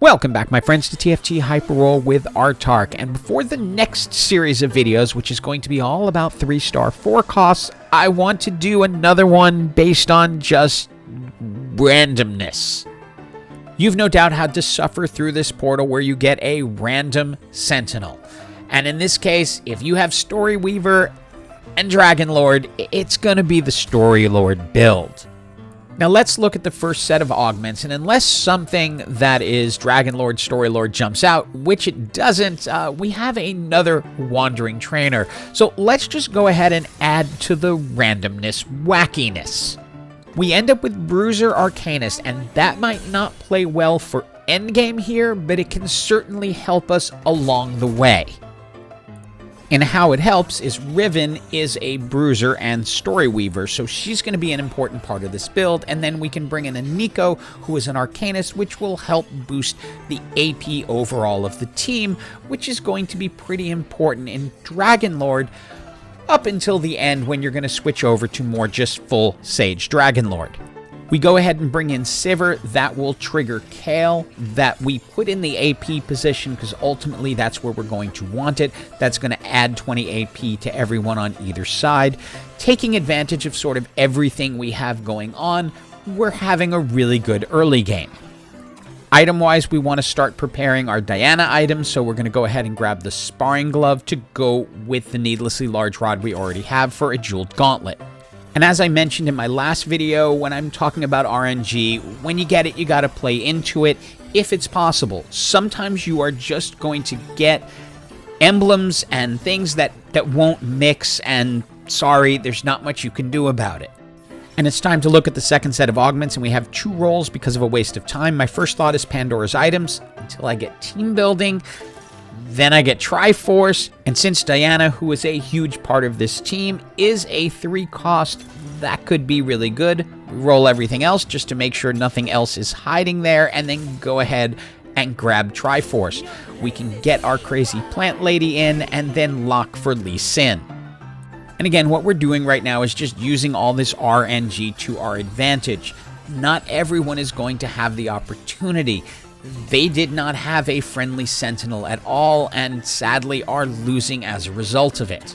Welcome back, my friends, to TFT Hyper Roll with Autarch. And before the next series of videos, which is going to be all about 3-star 4 costs, I want to do another one based on just randomness. You've no doubt had to suffer through this portal where you get a random Sentinel. And in this case, if you have Storyweaver and Dragonlord, it's going to be the Storylord build. Now let's look at the first set of augments, and unless something that is Dragonlord, Storylord jumps out, which it doesn't, we have another Wandering Trainer. So let's just go ahead and add to the randomness wackiness. We end up with Bruiser Arcanist, and that might not play well for endgame here, but it can certainly help us along the way. And how it helps is Riven is a Bruiser and Story Weaver, so she's going to be an important part of this build, and then we can bring in a Nico, who is an Arcanist, which will help boost the AP overall of the team, which is going to be pretty important in Dragonlord up until the end when you're going to switch over to more just full Sage Dragonlord. We go ahead and bring in Sivir. That will trigger Kale, that we put in the AP position because ultimately that's where we're going to want it. That's going to add 20 AP to everyone on either side. Taking advantage of sort of everything we have going on, we're having a really good early game. Item-wise, we want to start preparing our Diana items, so we're going to go ahead and grab the Sparring Glove to go with the needlessly large rod we already have for a Jeweled Gauntlet. And as I mentioned in my last video, when I'm talking about RNG, when you get it, you got to play into it if it's possible. Sometimes you are just going to get emblems and things that won't mix, and sorry, there's not much you can do about it. And it's time to look at the second set of augments, and we have 2 rolls because of a waste of time. My first thought is Pandora's items until I get team building. Then I get Triforce, and since Diana, who is a huge part of this team, is a 3 cost, that could be really good. We roll everything else just to make sure nothing else is hiding there, and then go ahead and grab Triforce. We can get our crazy plant lady in, and then lock for Lee Sin. And again, what we're doing right now is just using all this RNG to our advantage. Not everyone is going to have the opportunity. They did not have a friendly Sentinel at all, and sadly are losing as a result of it.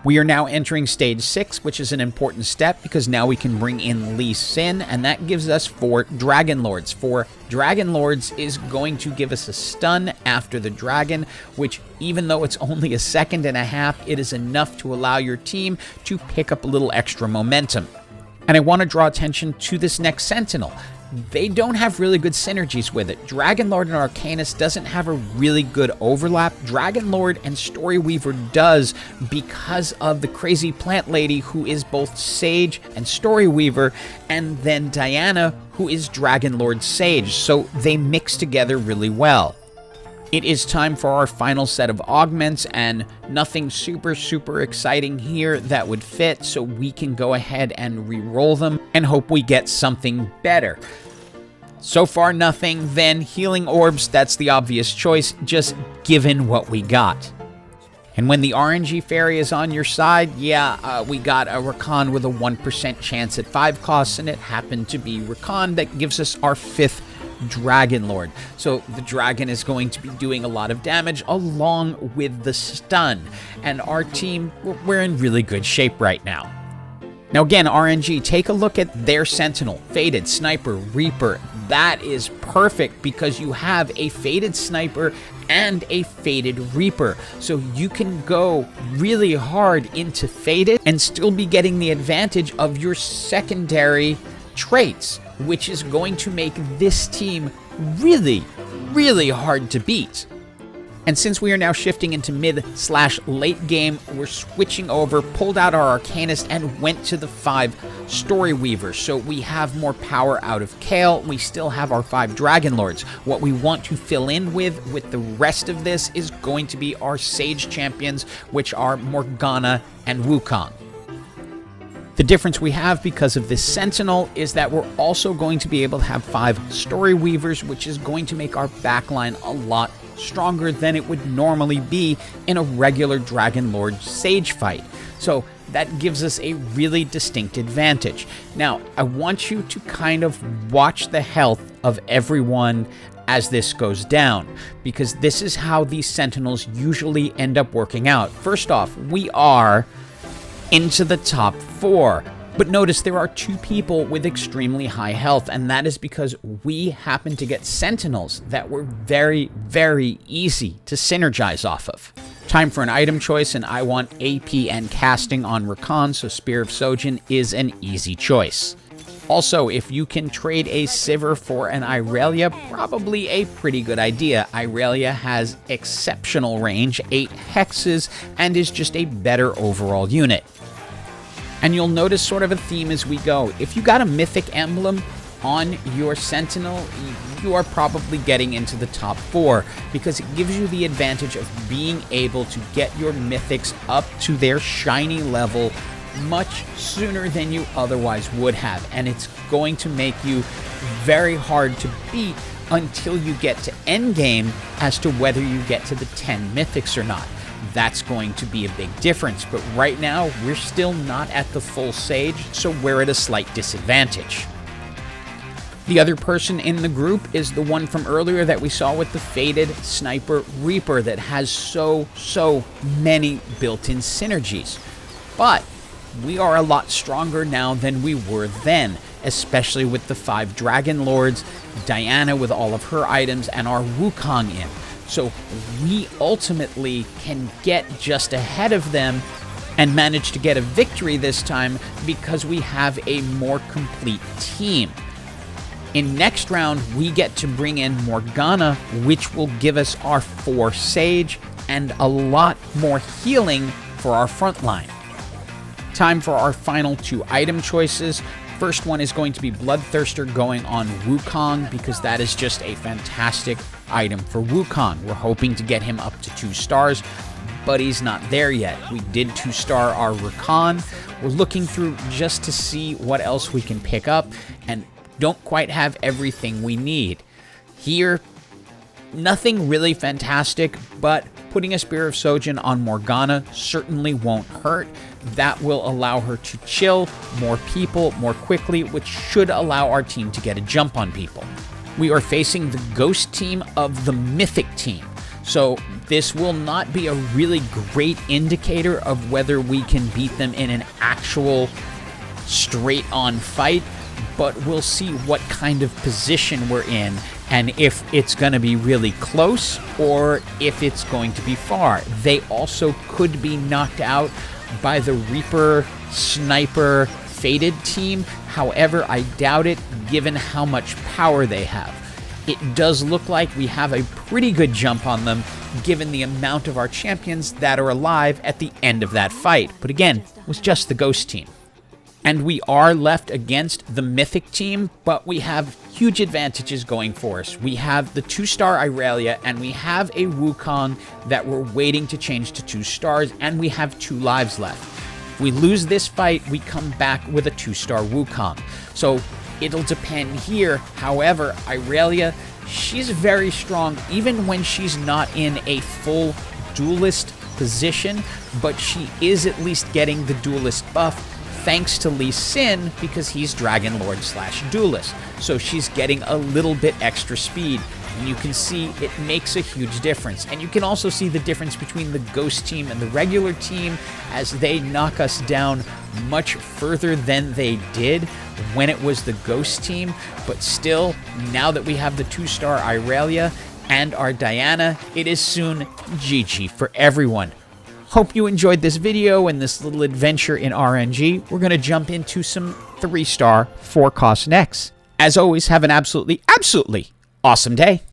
We are now entering stage 6, which is an important step because now we can bring in Lee Sin, and that gives us 4 Dragonlords. 4 Dragonlords is going to give us a stun after the dragon, which even though it's only a second and a half, it is enough to allow your team to pick up a little extra momentum. And I want to draw attention to this next Sentinel. They don't have really good synergies with it. Dragonlord and Arcanist doesn't have a really good overlap. Dragonlord and Storyweaver does because of the crazy plant lady who is both Sage and Storyweaver, and then Diana who is Dragonlord Sage, so they mix together really well. It is time for our final set of augments, and nothing super exciting here that would fit, so we can go ahead and re-roll them and hope we get something better. So far nothing, then Healing Orbs, that's the obvious choice, just given what we got. And when the RNG fairy is on your side, we got a Rakan with a 1% chance at 5 costs, and it happened to be Rakan that gives us our 5th Dragonlord. So the dragon is going to be doing a lot of damage along with the stun, and our team, we're in really good shape right now. Now again, RNG, take a look at their Sentinel, Faded, Sniper, Reaper. That is perfect because you have a Faded Sniper and a Faded Reaper. So you can go really hard into Faded and still be getting the advantage of your secondary traits, which is going to make this team really hard to beat. And since we are now shifting into mid/late game, we're switching over, pulled out our Arcanist, and went to the 5 Storyweaver. So we have more power out of Kale. We still have our 5 Dragonlords. What we want to fill in with the rest of this is going to be our Sage champions, which are Morgana and Wukong. The difference we have because of this Sentinel is that we're also going to be able to have 5 Storyweavers, which is going to make our backline a lot stronger than it would normally be in a regular Dragonlord Sage fight. So that gives us a really distinct advantage. Now, I want you to kind of watch the health of everyone as this goes down, because this is how these Sentinels usually end up working out. First off, we are into the top 4. But notice there are 2 people with extremely high health, and that is because we happen to get Sentinels that were very, very easy to synergize off of. Time for an item choice, and I want AP and casting on Rakan, so Spear of Sojin is an easy choice. Also, if you can trade a Sivir for an Irelia, probably a pretty good idea. Irelia has exceptional range, 8 hexes, and is just a better overall unit. And you'll notice sort of a theme as we go. If you got a mythic emblem on your Sentinel, you are probably getting into the top 4, because it gives you the advantage of being able to get your mythics up to their shiny level much sooner than you otherwise would have. And it's going to make you very hard to beat until you get to endgame as to whether you get to the 10 mythics or not. That's going to be a big difference, but right now we're still not at the full Sage, so we're at a slight disadvantage. The other person in the group is the one from earlier that we saw with the Faded Sniper Reaper that has so many built-in synergies. But we are a lot stronger now than we were then, especially with the 5 Dragonlords, Diana with all of her items, and our Wukong in. So we ultimately can get just ahead of them and manage to get a victory this time because we have a more complete team. In next round, we get to bring in Morgana, which will give us our 4 Sage and a lot more healing for our front line. Time for our final 2 item choices. First one is going to be Bloodthirster going on Wukong, because that is just a fantastic item for Wukong. We're hoping to get him up to 2 stars, but he's not there yet. We did 2-star our Rakan. We're looking through just to see what else we can pick up, and don't quite have everything we need. Here, nothing really fantastic, but putting a Spear of Sojin on Morgana certainly won't hurt. That will allow her to chill more people more quickly, which should allow our team to get a jump on people. We are facing the Ghost team of the Mythic team, so this will not be a really great indicator of whether we can beat them in an actual straight-on fight, but we'll see what kind of position we're in and if it's going to be really close or if it's going to be far. They also could be knocked out by the Reaper, Sniper, Faded team. However, I doubt it given how much power they have. It does look like we have a pretty good jump on them given the amount of our champions that are alive at the end of that fight. But again, it was just the Ghost team. And we are left against the Mythic team, but we have huge advantages going for us. We have the 2-star Irelia, and we have a Wukong that we're waiting to change to 2 stars, and we have 2 lives left. If we lose this fight, we come back with a 2-star Wukong. So it'll depend here. However, Irelia, she's very strong, even when she's not in a full duelist position, but she is at least getting the duelist buff thanks to Lee Sin, because he's Dragonlord / duelist. So she's getting a little bit extra speed. And you can see it makes a huge difference. And you can also see the difference between the Ghost team and the regular team as they knock us down much further than they did when it was the Ghost team. But still, now that we have the 2-star Irelia and our Diana, it is soon GG for everyone. Hope you enjoyed this video and this little adventure in RNG. We're going to jump into some 3-star 4-cost next. As always, have an absolutely awesome day.